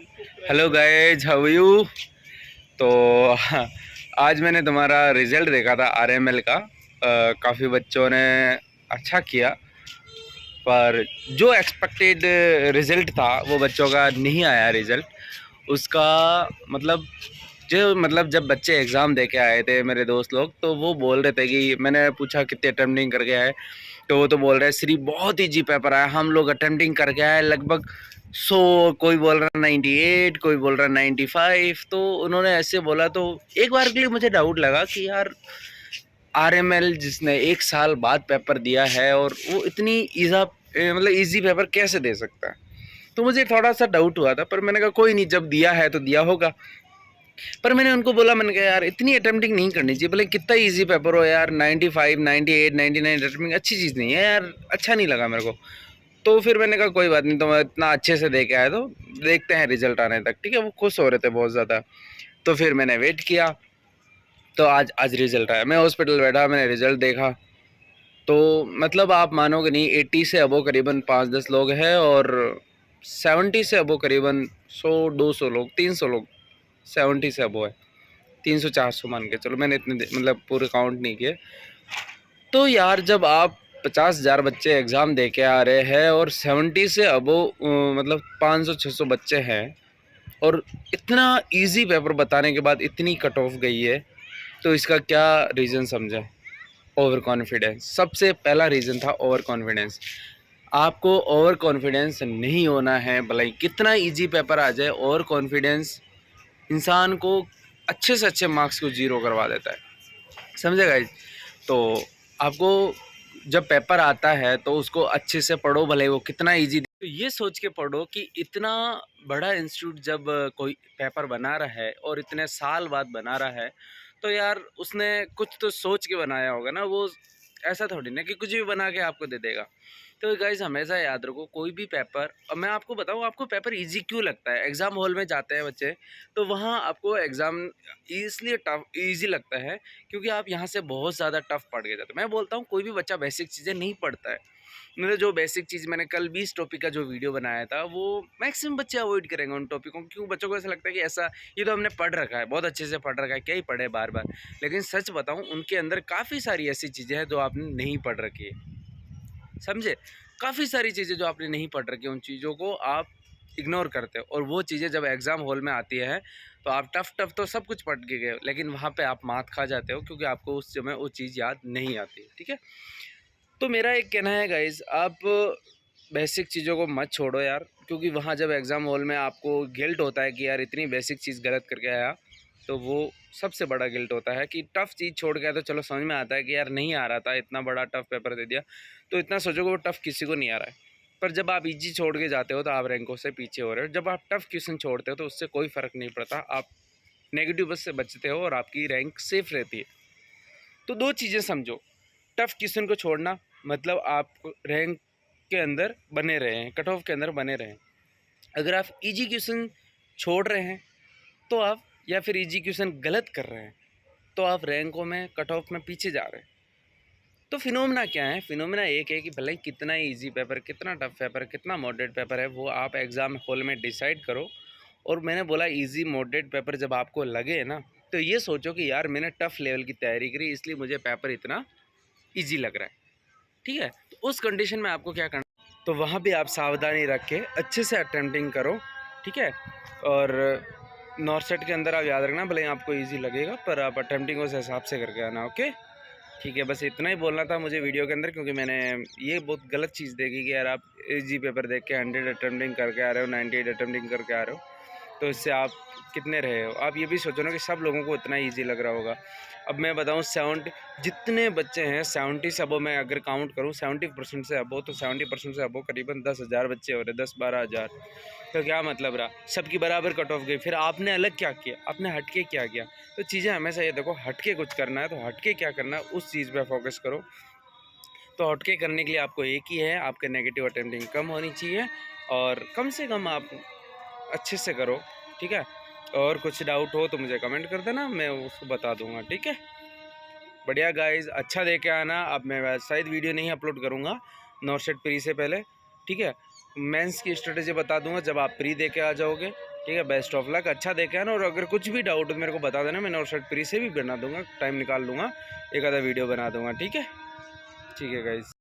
Hello guys, how you. तो आज मैंने तुम्हारा रिजल्ट देखा था आरएमएल का। काफ़ी बच्चों ने अच्छा किया, पर जो एक्सपेक्टेड रिजल्ट था वो बच्चों का नहीं आया रिजल्ट उसका। मतलब मतलब जब बच्चे एग्ज़ाम दे के आए थे मेरे दोस्त लोग, तो वो बोल रहे थे कि मैंने पूछा कितने अटेम्प्टिंग करके आए, तो वो तो बोल रहे हैं सिर्फ बहुत ईजी पेपर आया, हम लोग अटेम्प्टिंग करके आए लगभग 100, कोई बोल रहा 98, कोई बोल रहा 95। तो उन्होंने ऐसे बोला तो एक बार के लिए मुझे डाउट लगा कि यार आरएमएल जिसने 1 साल बाद पेपर दिया है और वो इतनी मतलब इजी पेपर कैसे दे सकता है। तो मुझे थोड़ा सा डाउट हुआ था, पर मैंने कहा कोई नहीं, जब दिया है तो दिया होगा। पर मैंने उनको बोला, मैंने कहा यार इतनी अटेम्प्टिंग नहीं करनी चाहिए, भले कितना इजी पेपर हो यार, 95, 98, 99 अटेम्प्टिंग अच्छी चीज़ नहीं है यार, अच्छा नहीं लगा मेरे को। तो फिर मैंने कहा कोई बात नहीं, तो मैं इतना अच्छे से दे के आया तो देखते हैं रिजल्ट आने तक, ठीक है। वो खुश हो रहे थे बहुत ज़्यादा, तो फिर मैंने वेट किया। तो आज रिजल्ट आया, मैं हॉस्पिटल बैठा, मैंने रिजल्ट देखा। तो मतलब आप मानोगे नहीं, 80 से अबो करीबन 5-10 लोग हैं, और 70 से अबो करीबन 100-200 लोग, 300 लोग 70 से अबो है, 300-400 मान के चलो, मैंने इतने मतलब पूरे काउंट नहीं किए। तो यार जब आप 50,000 बच्चे एग्ज़ाम दे के आ रहे हैं और 70 से अबो मतलब 500-600 बच्चे हैं, और इतना इजी पेपर बताने के बाद इतनी कट ऑफ गई है, तो इसका क्या रीज़न समझा? Over confidence. सबसे पहला रीज़न था ओवर कॉन्फिडेंस। आपको ओवर कॉन्फिडेंस नहीं होना है, भले ही कितना इजी पेपर आ जाए। ओवर कॉन्फिडेंस इंसान को अच्छे से अच्छे मार्क्स को ज़ीरो करवा देता है, समझे गाइस। तो आपको जब पेपर आता है तो उसको अच्छे से पढ़ो, भले वो कितना इजी। तो ये सोच के पढ़ो कि इतना बड़ा इंस्टीट्यूट जब कोई पेपर बना रहा है और इतने साल बाद बना रहा है, तो यार उसने कुछ तो सोच के बनाया होगा ना। वो ऐसा थोड़ी ना कि कुछ भी बना के आपको दे देगा। तो गाइज हमेशा याद रखो, कोई भी पेपर, और मैं आपको बताऊँ आपको पेपर इजी क्यों लगता है। एग्ज़ाम हॉल में जाते हैं बच्चे, तो वहाँ आपको एग्ज़ाम इसलिए टफ ईजी लगता है क्योंकि आप यहाँ से बहुत ज़्यादा टफ पढ़ के जाते हो। मैं बोलता हूँ कोई भी बच्चा बेसिक चीज़ें नहीं पढ़ता है। मतलब जो बेसिक चीज़ मैंने कल भी इस टॉपिक का जो वीडियो बनाया था, वो मैक्सिमम बच्चे अवॉइड करेंगे उन टॉपिकों को, क्योंकि बच्चों को ऐसा लगता है कि ऐसा ये तो हमने पढ़ रखा है, बहुत अच्छे से पढ़ रखा है, क्या ही पढ़े बार बार। लेकिन सच बताऊँ, उनके अंदर काफ़ी सारी ऐसी चीज़ें हैं जो आपने नहीं पढ़ रखी है, समझे। काफ़ी सारी चीज़ें जो आपने नहीं पढ़ रखी है, उन चीज़ों को आप इग्नोर करते हो, और वो चीज़ें जब एग्ज़ाम हॉल में आती है तो आप टफ टफ तो सब कुछ पढ़ के गए, लेकिन वहाँ पे आप मात खा जाते हो क्योंकि आपको उस समय वो चीज़ याद नहीं आती, ठीक है। तो मेरा एक कहना है गाइज़, आप बेसिक चीज़ों को मत छोड़ो यार, क्योंकि वहाँ जब एग्ज़ाम हॉल में आपको गिल्ट होता है कि यार इतनी बेसिक चीज़ गलत करके आया, तो वो सबसे बड़ा गिल्ट होता है। कि टफ़ चीज़ छोड़ के आया तो चलो समझ में आता है कि यार नहीं आ रहा था, इतना बड़ा टफ़ पेपर दे दिया, तो इतना सोचोगे वो टफ़ किसी को नहीं आ रहा है। पर जब आप ईजी छोड़ के जाते हो तो आप रैंकों से पीछे हो रहे हो। जब आप टफ़ क्वेश्चन छोड़ते हो तो उससे कोई फ़र्क नहीं पड़ता, आप नेगेटिव बस से बचते हो और आपकी रैंक सेफ़ रहती है। तो दो चीज़ें समझो, टफ़ क्वेश्चन को छोड़ना मतलब आप रैंक के अंदर बने रहे हैं, कट ऑफ के अंदर बने रहें। अगर आप इजी क्वेश्चन छोड़ रहे हैं तो आप, या फिर इजी क्वेश्चन गलत कर रहे हैं, तो आप रैंकों में, कट ऑफ में पीछे जा रहे हैं। तो फिनोमेना क्या है? फिनोमेना एक है कि भले ही कितना इजी पेपर, कितना टफ पेपर, कितना मॉडरेट पेपर है, वो आप एग्ज़ाम हॉल में डिसाइड करो। और मैंने बोला इजी मॉडरेट पेपर जब आपको लगे ना, तो ये सोचो कि यार मैंने टफ लेवल की तैयारी करी, इसलिए मुझे पेपर इतना ईजी लग रहा है, ठीक है। तो उस कंडीशन में आपको क्या करना, तो वहाँ भी आप सावधानी रख के अच्छे से अटेम्प्टिंग करो, ठीक है। और नॉर्थ सेट के अंदर आप याद रखना, भले ही आपको इजी लगेगा, पर आप अटेम्प्टिंग उस हिसाब से करके आना, ओके। ठीक है, बस इतना ही बोलना था मुझे वीडियो के अंदर, क्योंकि मैंने ये बहुत गलत चीज़ देखी कि यार आप इजी पेपर देख के 100 अटेम्प्टिंग करके आ रहे हो, 98 अटेम्प्टिंग करके आ रहे हो, तो इससे आप कितने रहे हो। आप ये भी सोचो ना कि सब लोगों को इतना ईजी लग रहा होगा। अब मैं बताऊं, 70 जितने बच्चे हैं, 70 से अबो मैं अगर काउंट करूं, 70% से अबो, तो 70% से अबो करीबन 10,000 बच्चे हो रहे, 10-12 हज़ार। तो क्या मतलब रहा, सबकी बराबर कट ऑफ गई। फिर आपने अलग क्या किया, आपने हटके क्या किया। तो चीज़ें हमेशा ये देखो, हटके कुछ करना है तो हटके क्या करना है उस चीज़ पर फोकस करो। तो हटके करने के लिए आपको एक ही है, आपके नेगेटिव अटेम्प्टिंग कम होनी चाहिए, और कम से कम आप अच्छे से करो, ठीक है। और कुछ डाउट हो तो मुझे कमेंट कर देना, मैं उसको बता दूंगा, ठीक है। बढ़िया गाइज, अच्छा दे के आना। अब मैं शायद वीडियो नहीं अपलोड करूँगा नॉर्थ सेट प्री से पहले, ठीक है। मेंस की स्ट्रेटेजी बता दूंगा जब आप प्री दे के आ जाओगे, ठीक है, बेस्ट ऑफ लक, अच्छा देखे है ना। और अगर कुछ भी डाउट हो तो मेरे को बता देना, मैं नॉर्थ साइड प्री से भी बना दूंगा, टाइम निकाल लूँगा, एक आधा वीडियो बना दूंगा। ठीक है गाइस।